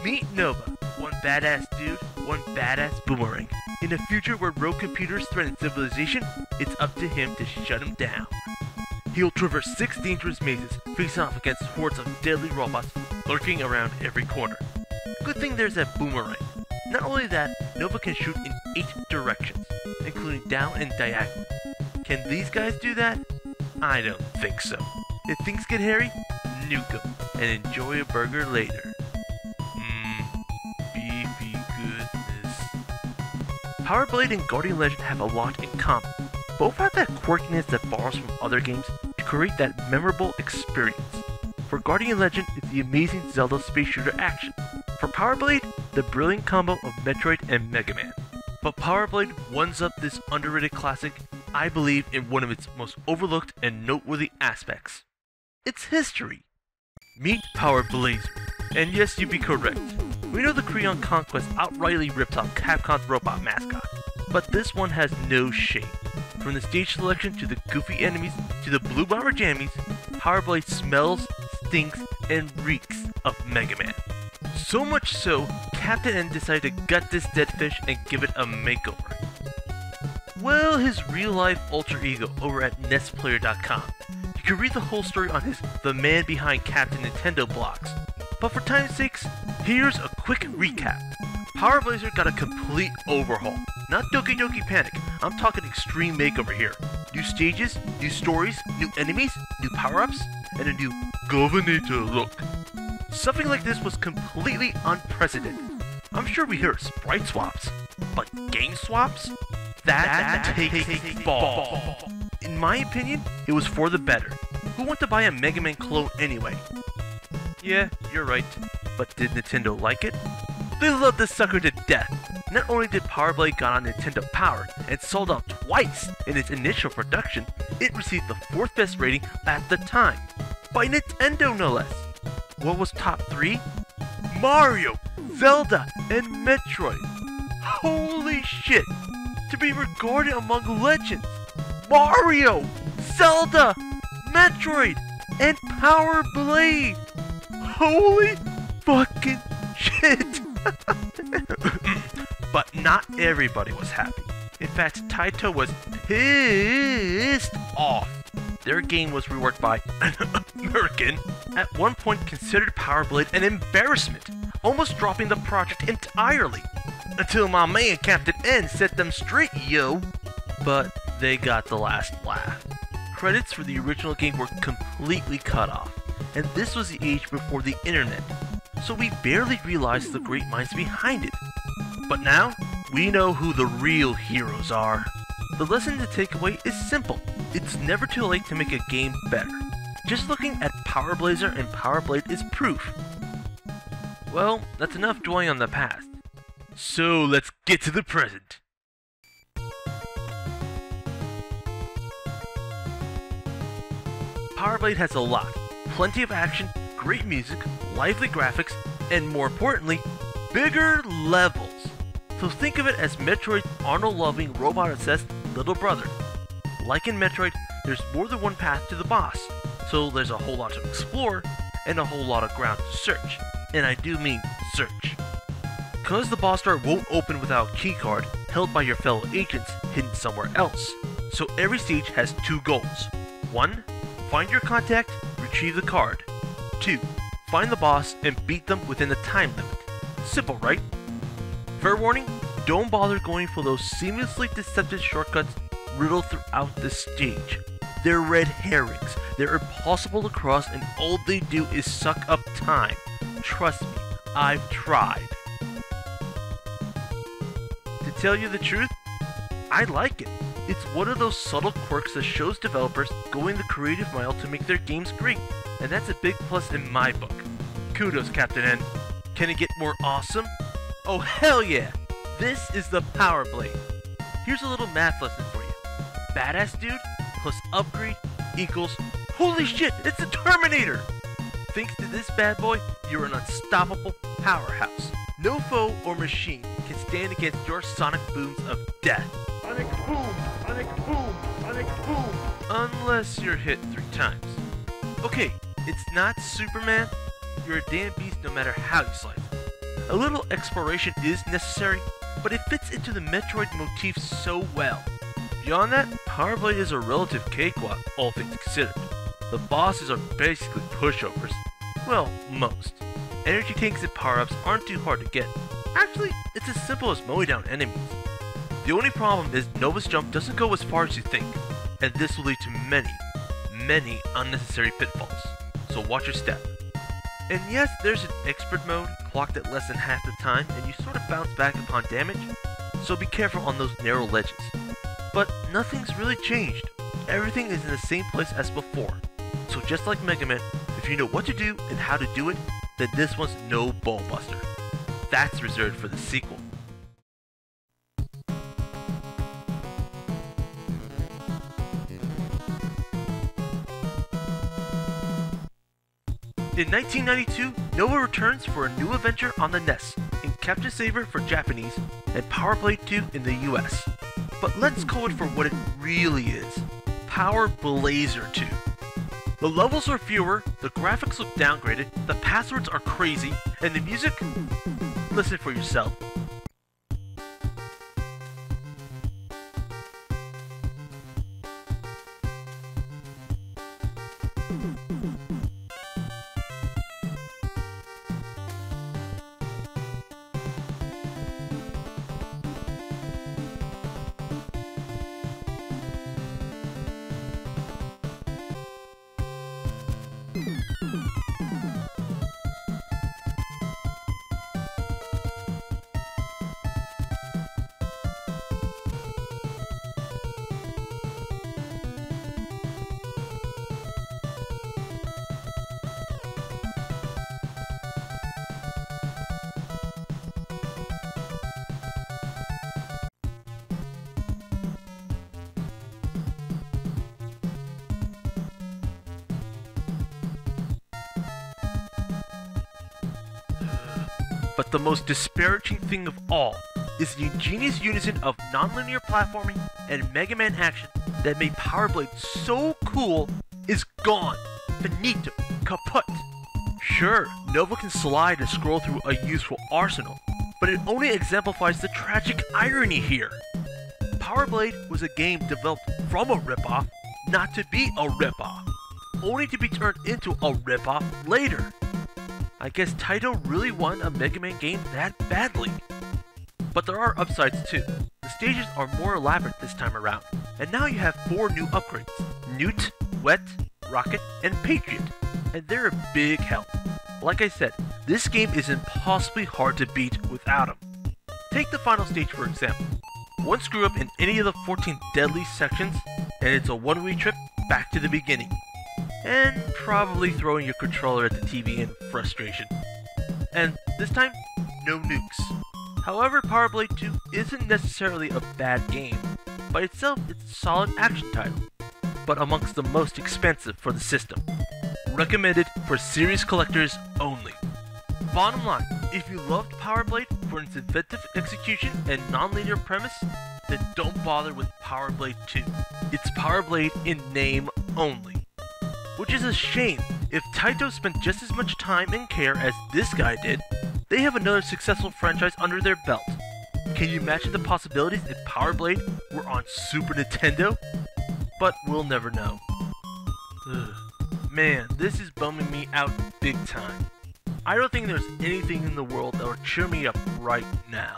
Meet Nova, one badass dude, one badass boomerang. In a future where rogue computers threaten civilization, it's up to him to shut him down. He'll traverse 6 dangerous mazes, facing off against hordes of deadly robots lurking around every corner. Good thing there's that boomerang. Not only that, Nova can shoot in 8 directions, including down and diagonal. Can these guys do that? I don't think so. If things get hairy, nuke 'em and enjoy a burger later. Beefy goodness. Power Blade and Guardian Legend have a lot in common. Both have that quirkiness that borrows from other games to create that memorable experience. For Guardian Legend, it's the amazing Zelda space shooter action. For Power Blade, the brilliant combo of Metroid and Mega Man. But Power Blade ones up this underrated classic, I believe, in one of its most overlooked and noteworthy aspects. Its history. Meet Power Blazer. And yes, you'd be correct. We know the Creon Conquest outrightly rips off Capcom's robot mascot, but this one has no shame. From the stage selection to the goofy enemies to the blue bomber jammies, Power Blade smells, stinks, and reeks of Mega Man. So much so, Captain N decided to gut this dead fish and give it a makeover. Well, his real-life alter ego over at NESplayer.com. You can read the whole story on his The Man Behind Captain Nintendo blogs. But for time's sakes, here's a quick recap. Power Blazer got a complete overhaul. Not Doki Doki Panic, I'm talking extreme makeover here. New stages, new stories, new enemies, new power-ups, and a new Governor look. Something like this was completely unprecedented. I'm sure we hear sprite swaps, but game swaps? That takes balls. In my opinion, it was for the better. Who wants to buy a Mega Man clone anyway? Yeah, you're right. But did Nintendo like it? They loved this sucker to death. Not only did Power Blade got on Nintendo Power and sold out twice in its initial production, it received the 4th best rating at the time. By Nintendo no less. What was top 3? Mario, Zelda, and Metroid. Holy shit! To be regarded among legends. Mario, Zelda, Metroid, and Power Blade. Holy fucking shit! But not everybody was happy. In fact, Taito was pissed off. Their game was reworked by an American, at one point considered Power Blade an embarrassment, almost dropping the project entirely. Until my man Captain N set them straight, yo! But they got the last laugh. Credits for the original game were completely cut off, and this was the age before the internet, so we barely realized the great minds behind it. But now, we know who the real heroes are. The lesson to take away is simple. It's never too late to make a game better. Just looking at Power Blazer and Power Blade is proof. Well, that's enough dwelling on the past. So let's get to the present. Power Blade has a lot. Plenty of action, great music, lively graphics, and more importantly, bigger levels. So think of it as Metroid's Arnold-loving, robot-obsessed little brother. Like in Metroid, there's more than one path to the boss, so there's a whole lot to explore, and a whole lot of ground to search. And I do mean search. Cause the boss door won't open without a keycard held by your fellow agents hidden somewhere else. So every stage has 2 goals. 1. Find your contact, retrieve the card. 2. Find the boss and beat them within the time limit. Simple, right? Fair warning, don't bother going for those seamlessly deceptive shortcuts riddled throughout the stage. They're red herrings, they're impossible to cross, and all they do is suck up time. Trust me, I've tried. To tell you the truth, I like it. It's one of those subtle quirks that shows developers going the creative mile to make their games great, and that's a big plus in my book. Kudos, Captain N. Can it get more awesome? Oh hell yeah! This is the Power Blade. Here's a little math lesson for you. Badass dude plus upgrade equals holy shit, it's the Terminator! thanks to this bad boy, you're an unstoppable powerhouse. No foe or machine can stand against your sonic booms of death. Sonic boom! Sonic boom! Sonic boom! Unless you're hit 3 times. Okay, it's not Superman. You're a damn beast no matter how you slice it. A little exploration is necessary, but it fits into the Metroid motif so well. Beyond that, Power Blade is a relative cakewalk, all things considered. The bosses are basically pushovers. Well, most. Energy tanks and power-ups aren't too hard to get. Actually, it's as simple as mowing down enemies. The only problem is Nova's jump doesn't go as far as you think, and this will lead to many unnecessary pitfalls, so watch your step. And yes, there's an expert mode, clocked at less than half the time, and you sort of bounce back upon damage, so be careful on those narrow ledges. But nothing's really changed. Everything is in the same place as before. So just like Mega Man, if you know what to do and how to do it, then this one's no ball buster. That's reserved for the sequel. In 1992, Nova returns for a new adventure on the NES, in Captain Saber for Japanese, and Power Blade 2 in the US. But let's call it for what it really is, Power Blazer 2. The levels are fewer, the graphics look downgraded, the passwords are crazy, and the music? Listen for yourself. But the most disparaging thing of all is the ingenious unison of nonlinear platforming and Mega Man action that made Power Blade so cool is gone. Finito. Kaput. Sure, Nova can slide and scroll through a useful arsenal, but it only exemplifies the tragic irony here. Power Blade was a game developed from a ripoff, not to be a ripoff, only to be turned into a ripoff later. I guess Taito really wanted a Mega Man game that badly. But there are upsides too. The stages are more elaborate this time around, and now you have 4 new upgrades: Newt, Wet, Rocket, and Patriot, and they're a big help. Like I said, this game is impossibly hard to beat without them. Take the final stage for example. One screw up in any of the 14 deadly sections, and it's a one-way trip back to the beginning. And probably throwing your controller at the TV in frustration. And this time, no nukes. However, Power Blade 2 isn't necessarily a bad game. By itself, it's a solid action title, but amongst the most expensive for the system. Recommended for serious collectors only. Bottom line, if you loved Power Blade for its inventive execution and non-linear premise, then don't bother with Power Blade 2. It's Power Blade in name only. Which is a shame. If Taito spent just as much time and care as this guy did, they have another successful franchise under their belt. Can you imagine the possibilities if Power Blade were on Super Nintendo? But we'll never know. Ugh. Man, this is bumming me out big time. I don't think there's anything in the world that would cheer me up right now.